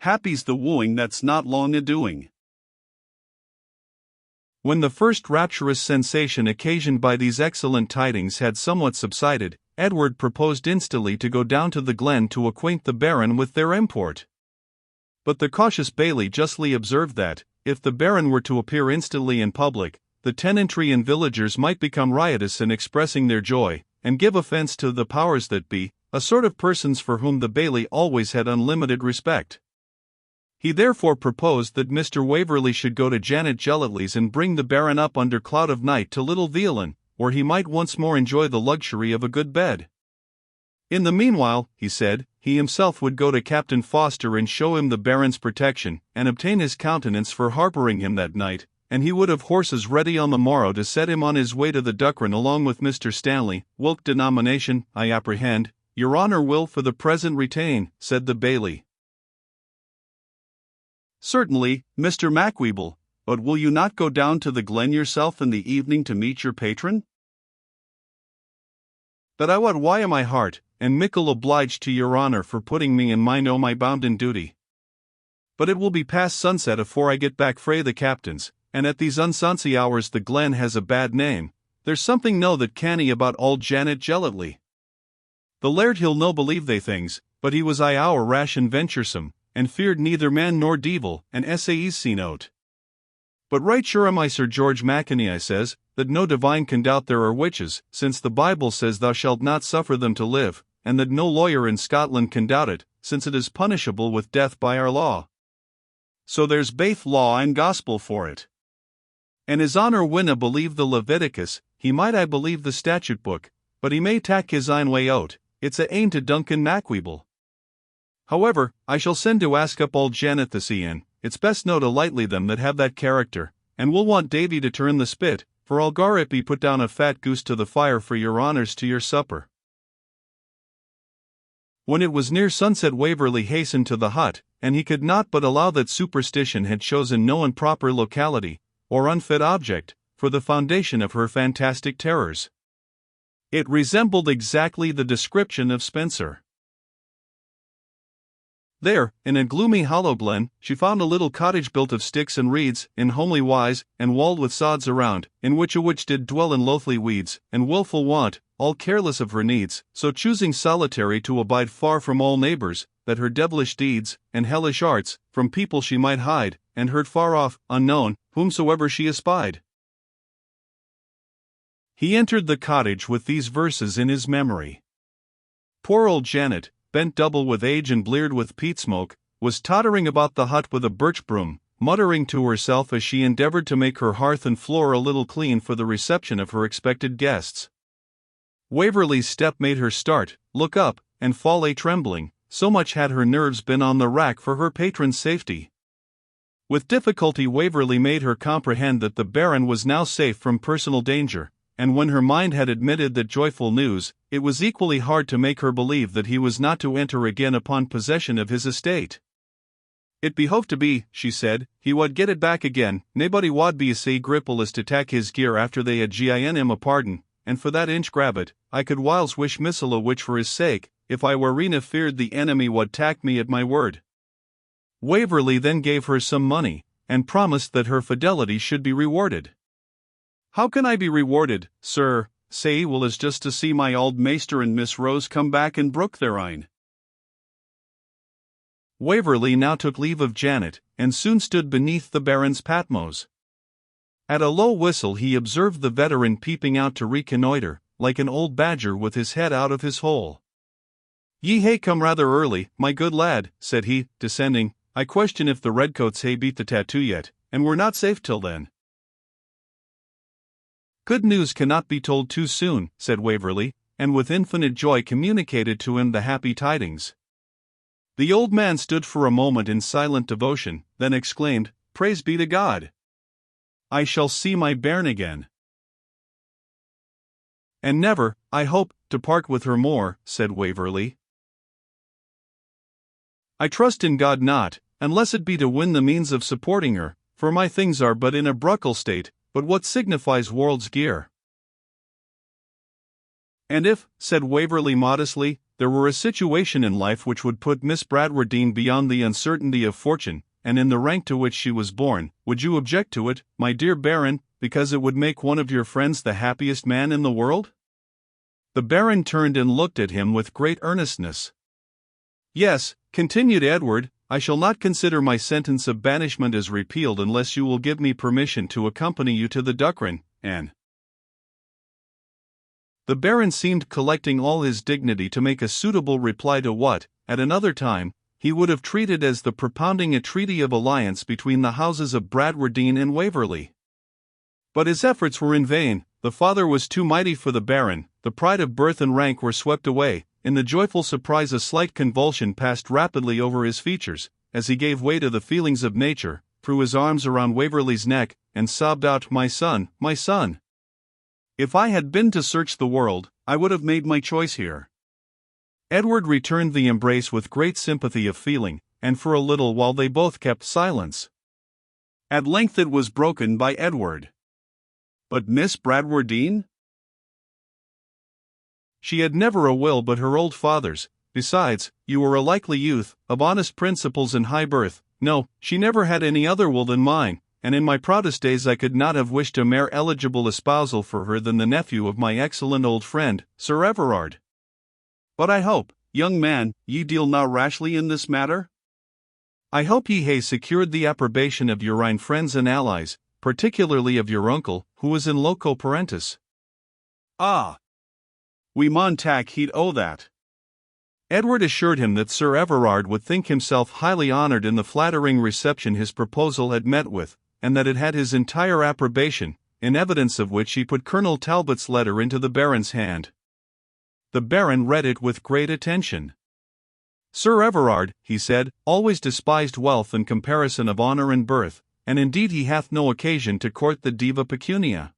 happy's the wooing that's not long a-doing. When the first rapturous sensation occasioned by these excellent tidings had somewhat subsided, Edward proposed instantly to go down to the glen to acquaint the Baron with their import. But the cautious Bailey justly observed that, if the Baron were to appear instantly in public, the tenantry and villagers might become riotous in expressing their joy, and give offence to the powers that be, a sort of persons for whom the Bailey always had unlimited respect. He therefore proposed that Mr. Waverley should go to Janet Gellatley's and bring the Baron up under cloud of night to Little Veolan, where he might once more enjoy the luxury of a good bed. In the meanwhile, he said, he himself would go to Captain Foster and show him the Baron's protection, and obtain his countenance for harbouring him that night, and he would have horses ready on the morrow to set him on his way to the Duckren along with Mr. Stanley. Wilk denomination, I apprehend, your honour will for the present retain, said the Bailey. Certainly, Mr. Macweeble, but will you not go down to the glen yourself in the evening to meet your patron? That I wot why my heart, and mickle obliged to your honour for putting me in mind o' my bounden duty. But it will be past sunset afore I get back frae the captain's, and at these unsonsy hours the glen has a bad name. There's something no that canny about auld Janet Gellatley. The laird he'll no believe they things, but he was I ower rash and venturesome, and feared neither man nor devil, and essays seen out. But right sure am I, Sir George Mackany, I says, that no divine can doubt there are witches, since the Bible says thou shalt not suffer them to live, and that no lawyer in Scotland can doubt it, since it is punishable with death by our law. So there's baith law and gospel for it. And his honour winna believe the Leviticus, he might I believe the statute book, but he may tack his ain way out, it's a ain to Duncan Macweeble. However, I shall send to ask up old Janet this e'en. It's best know to lightly them that have that character, and we'll want Davy to turn the spit, for I'll gar it be put down a fat goose to the fire for your honours to your supper. When it was near sunset Waverley hastened to the hut, and he could not but allow that superstition had chosen no improper locality, or unfit object, for the foundation of her fantastic terrors. It resembled exactly the description of Spenser. There, in a gloomy hollow glen, she found a little cottage built of sticks and reeds, in homely wise, and walled with sods around, in which a witch did dwell in loathly weeds, and wilful want, all careless of her needs, so choosing solitary to abide far from all neighbours, that her devilish deeds, and hellish arts, from people she might hide, and heard far off, unknown, whomsoever she espied. He entered the cottage with these verses in his memory. Poor old Janet, bent double with age and bleared with peat smoke, was tottering about the hut with a birch broom, muttering to herself as she endeavoured to make her hearth and floor a little clean for the reception of her expected guests. Waverley's step made her start, look up, and fall a trembling, so much had her nerves been on the rack for her patron's safety. With difficulty Waverley made her comprehend that the Baron was now safe from personal danger, and when her mind had admitted that joyful news, it was equally hard to make her believe that he was not to enter again upon possession of his estate. It behoved to be, she said, he wad get it back again, naebody wad be sae gripple as to tak his gear after they had gien him a pardon, and for that inch grab it, I could whiles wish missile a witch for his sake, if I were rena feared the enemy wad tak me at my word. Waverley then gave her some money, and promised that her fidelity should be rewarded. How can I be rewarded, sir, say will is just to see my auld maester and Miss Rose come back and brook their een. Waverley now took leave of Janet, and soon stood beneath the Baron's Patmos. At a low whistle he observed the veteran peeping out to reconnoitre, like an old badger with his head out of his hole. "Ye hae come rather early, my good lad," said he, descending. "I question if the redcoats hae beat the tattoo yet, and we're not safe till then." "Good news cannot be told too soon," said Waverley, and with infinite joy communicated to him the happy tidings. The old man stood for a moment in silent devotion, then exclaimed, "Praise be to God! I shall see my bairn again." "And never, I hope, to part with her more," said Waverley. "I trust in God not, unless it be to win the means of supporting her, for my things are but in a bruckle state, but what signifies world's gear?" "And if," said Waverley modestly, there were a situation in life which would put Miss Bradwardine beyond the uncertainty of fortune, and in the rank to which she was born, would you object to it, my dear Baron, because it would make one of your friends the happiest man in the world?" The Baron turned and looked at him with great earnestness. "Yes," continued Edward, "I shall not consider my sentence of banishment as repealed unless you will give me permission to accompany you to the Duckren, and—" The Baron seemed collecting all his dignity to make a suitable reply to what, at another time, he would have treated as the propounding a treaty of alliance between the houses of Bradwardine and Waverley. But his efforts were in vain. The father was too mighty for the Baron, the pride of birth and rank were swept away. In the joyful surprise a slight convulsion passed rapidly over his features, as he gave way to the feelings of nature, threw his arms around Waverley's neck, and sobbed out, "My son, my son! If I had been to search the world, I would have made my choice here." Edward returned the embrace with great sympathy of feeling, and for a little while they both kept silence. At length it was broken by Edward. "But Miss Bradwardine?" "She had never a will but her old father's. Besides, you were a likely youth, of honest principles and high birth. No, she never had any other will than mine, and in my proudest days I could not have wished a more eligible espousal for her than the nephew of my excellent old friend, Sir Everard. But I hope, young man, ye deal not rashly in this matter? I hope ye hae secured the approbation of your own friends and allies, particularly of your uncle, who is in loco parentis." "Ah! We maun tak heed o' that." Edward assured him that Sir Everard would think himself highly honoured in the flattering reception his proposal had met with, and that it had his entire approbation, in evidence of which he put Colonel Talbot's letter into the Baron's hand. The Baron read it with great attention. "Sir Everard," he said, "always despised wealth in comparison of honour and birth, and indeed he hath no occasion to court the diva pecunia.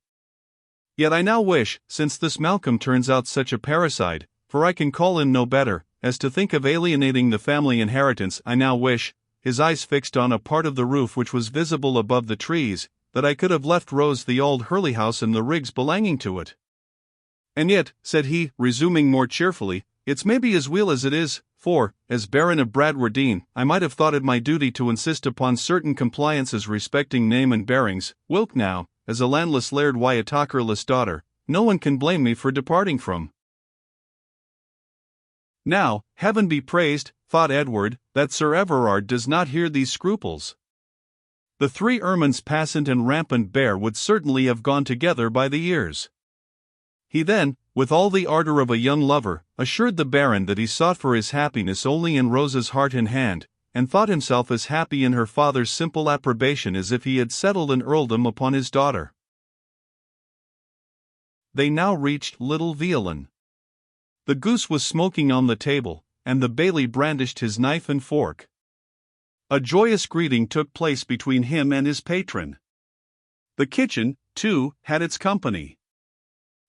Yet I now wish, since this Malcolm turns out such a parricide, for I can call him no better, as to think of alienating the family inheritance, I now wish," his eyes fixed on a part of the roof which was visible above the trees, "that I could have left Rose the old Hurley house and the rigs belonging to it. And yet," said he, resuming more cheerfully, "it's maybe as weel as it is, for, as Baron of Bradwardine, I might have thought it my duty to insist upon certain compliances respecting name and bearings, whilk now, as a landless laird wi' a talkerless daughter, no one can blame me for departing from." Now, heaven be praised, thought Edward, that Sir Everard does not hear these scruples. The three ermines passant and rampant bear would certainly have gone together by the ears. He then, with all the ardour of a young lover, assured the Baron that he sought for his happiness only in Rose's heart and hand, and thought himself as happy in her father's simple approbation as if he had settled an earldom upon his daughter. They now reached Little Veolan. The goose was smoking on the table, and the baillie brandished his knife and fork. A joyous greeting took place between him and his patron. The kitchen, too, had its company.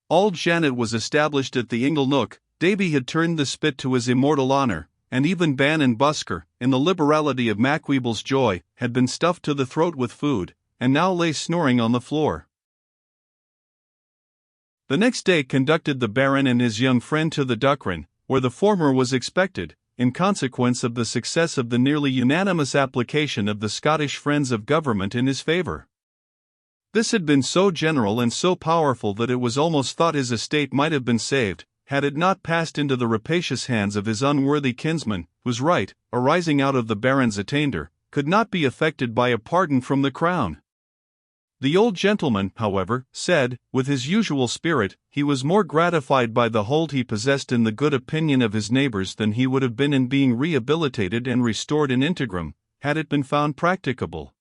Auld Janet was established at the ingle nook, Davy had turned the spit to his immortal honour, and even Ban and Busker, in the liberality of Macweeble's joy, had been stuffed to the throat with food, and now lay snoring on the floor. The next day conducted the Baron and his young friend to the Duckren, where the former was expected, in consequence of the success of the nearly unanimous application of the Scottish friends of government in his favour. This had been so general and so powerful that it was almost thought his estate might have been saved, had it not passed into the rapacious hands of his unworthy kinsman, whose right, arising out of the Baron's attainder, could not be effected by a pardon from the crown. The old gentleman, however, said, with his usual spirit, he was more gratified by the hold he possessed in the good opinion of his neighbours than he would have been in being rehabilitated and restored in integrum, had it been found practicable.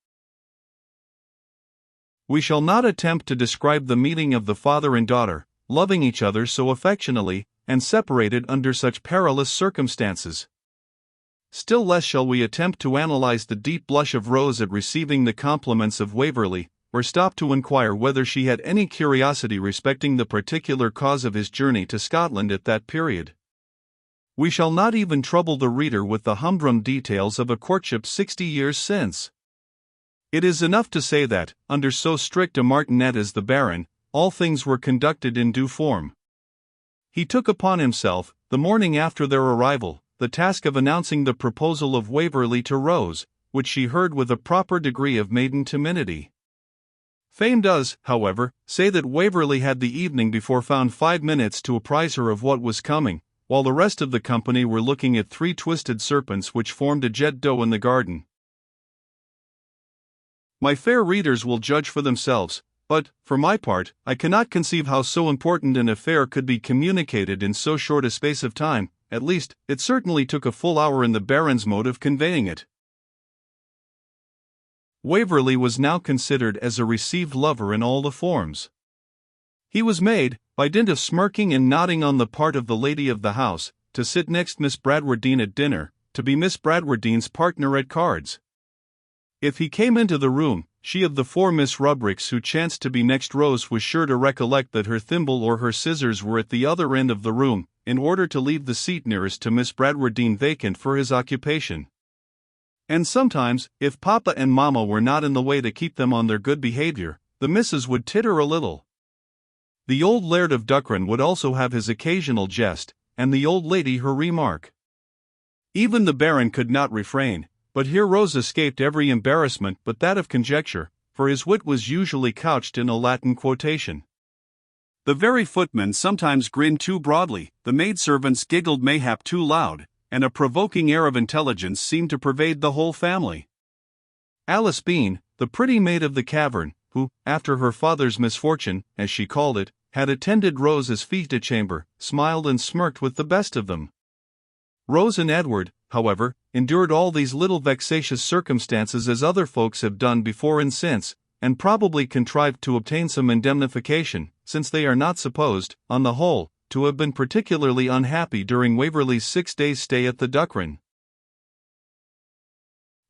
We shall not attempt to describe the meeting of the father and daughter, loving each other so affectionately, and separated under such perilous circumstances. Still less shall we attempt to analyze the deep blush of Rose at receiving the compliments of Waverley, or stop to inquire whether she had any curiosity respecting the particular cause of his journey to Scotland at that period. We shall not even trouble the reader with the humdrum details of a courtship 60 years since. It is enough to say that, under so strict a martinet as the Baron, all things were conducted in due form. He took upon himself, the morning after their arrival, the task of announcing the proposal of Waverley to Rose, which she heard with a proper degree of maiden timidity. Fame does, however, say that Waverley had the evening before found 5 minutes to apprise her of what was coming, while the rest of the company were looking at 3 twisted serpents which formed a jet d'eau in the garden. My fair readers will judge for themselves, but, for my part, I cannot conceive how so important an affair could be communicated in so short a space of time. At least, it certainly took a full hour in the Baron's mode of conveying it. Waverley was now considered as a received lover in all the forms. He was made, by dint of smirking and nodding on the part of the lady of the house, to sit next Miss Bradwardine at dinner, to be Miss Bradwardine's partner at cards. If he came into the room, she of the 4 Miss Rubricks who chanced to be next Rose was sure to recollect that her thimble or her scissors were at the other end of the room, in order to leave the seat nearest to Miss Bradwardine vacant for his occupation. And sometimes, if Papa and Mamma were not in the way to keep them on their good behavior, the missus would titter a little. The old Laird of Duckran would also have his occasional jest, and the old lady her remark. Even the Baron could not refrain, but here Rose escaped every embarrassment but that of conjecture, for his wit was usually couched in a Latin quotation. The very footmen sometimes grinned too broadly, the maidservants giggled mayhap too loud, and a provoking air of intelligence seemed to pervade the whole family. Alice Bean, the pretty maid of the cavern, who, after her father's misfortune, as she called it, had attended Rose's fête-de-chambre, smiled and smirked with the best of them. Rose and Edward, however, endured all these little vexatious circumstances as other folks have done before and since, and probably contrived to obtain some indemnification, since they are not supposed, on the whole, to have been particularly unhappy during Waverley's 6 days' stay at the Duckran.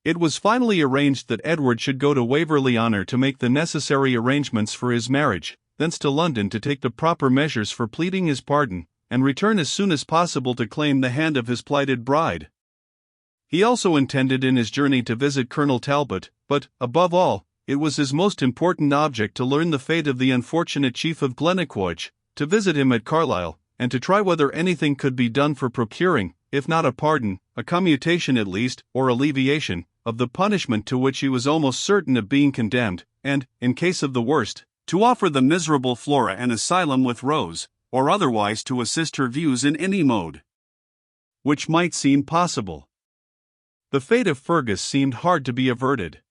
It was finally arranged that Edward should go to Waverley Honour to make the necessary arrangements for his marriage, thence to London to take the proper measures for pleading his pardon, and return as soon as possible to claim the hand of his plighted bride. He also intended in his journey to visit Colonel Talbot, but, above all, it was his most important object to learn the fate of the unfortunate chief of Glennaquoich, to visit him at Carlisle, and to try whether anything could be done for procuring, if not a pardon, a commutation at least, or alleviation, of the punishment to which he was almost certain of being condemned, and, in case of the worst, to offer the miserable Flora an asylum with Rose, or otherwise to assist her views in any mode which might seem possible. The fate of Fergus seemed hard to be averted.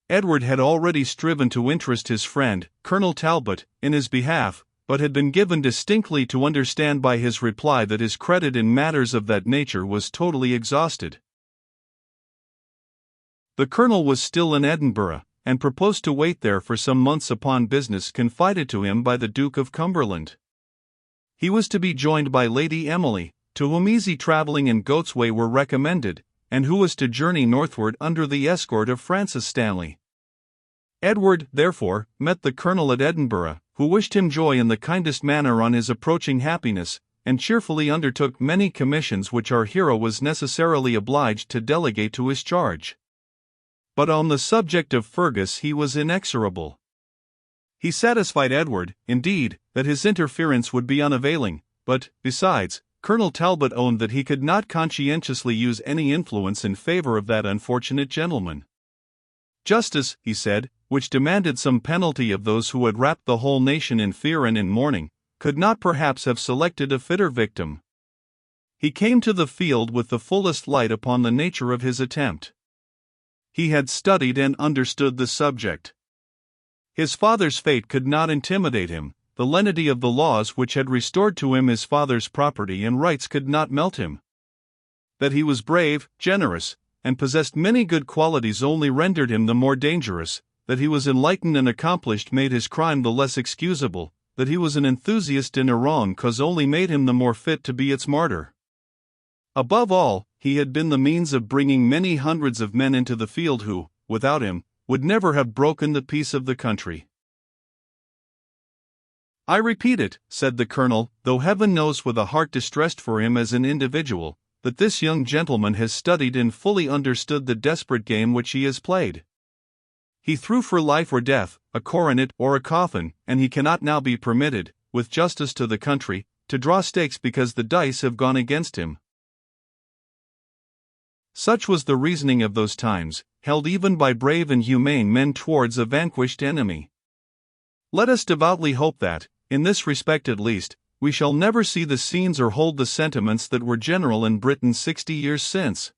Edward had already striven to interest his friend, Colonel Talbot, in his behalf, but had been given distinctly to understand by his reply that his credit in matters of that nature was totally exhausted. The Colonel was still in Edinburgh, and proposed to wait there for some months upon business confided to him by the Duke of Cumberland. He was to be joined by Lady Emily, to whom easy travelling and Goat's Way were recommended, and who was to journey northward under the escort of Francis Stanley. Edward, therefore, met the Colonel at Edinburgh, who wished him joy in the kindest manner on his approaching happiness, and cheerfully undertook many commissions which our hero was necessarily obliged to delegate to his charge. But on the subject of Fergus he was inexorable. He satisfied Edward, indeed, that his interference would be unavailing, but, besides, Colonel Talbot owned that he could not conscientiously use any influence in favour of that unfortunate gentleman. Justice, he said, which demanded some penalty of those who had wrapped the whole nation in fear and in mourning, could not perhaps have selected a fitter victim. He came to the field with the fullest light upon the nature of his attempt. He had studied and understood the subject. His father's fate could not intimidate him, the lenity of the laws which had restored to him his father's property and rights could not melt him. That he was brave, generous, and possessed many good qualities only rendered him the more dangerous. That he was enlightened and accomplished made his crime the less excusable. That he was an enthusiast in a wrong cause only made him the more fit to be its martyr. Above all, he had been the means of bringing many hundreds of men into the field who, without him, would never have broken the peace of the country. I repeat it, said the Colonel, though heaven knows with a heart distressed for him as an individual, that this young gentleman has studied and fully understood the desperate game which he has played. He threw for life or death, a coronet or a coffin, and he cannot now be permitted, with justice to the country, to draw stakes because the dice have gone against him. Such was the reasoning of those times, held even by brave and humane men towards a vanquished enemy. Let us devoutly hope that, in this respect at least, we shall never see the scenes or hold the sentiments that were general in Britain 60 years since.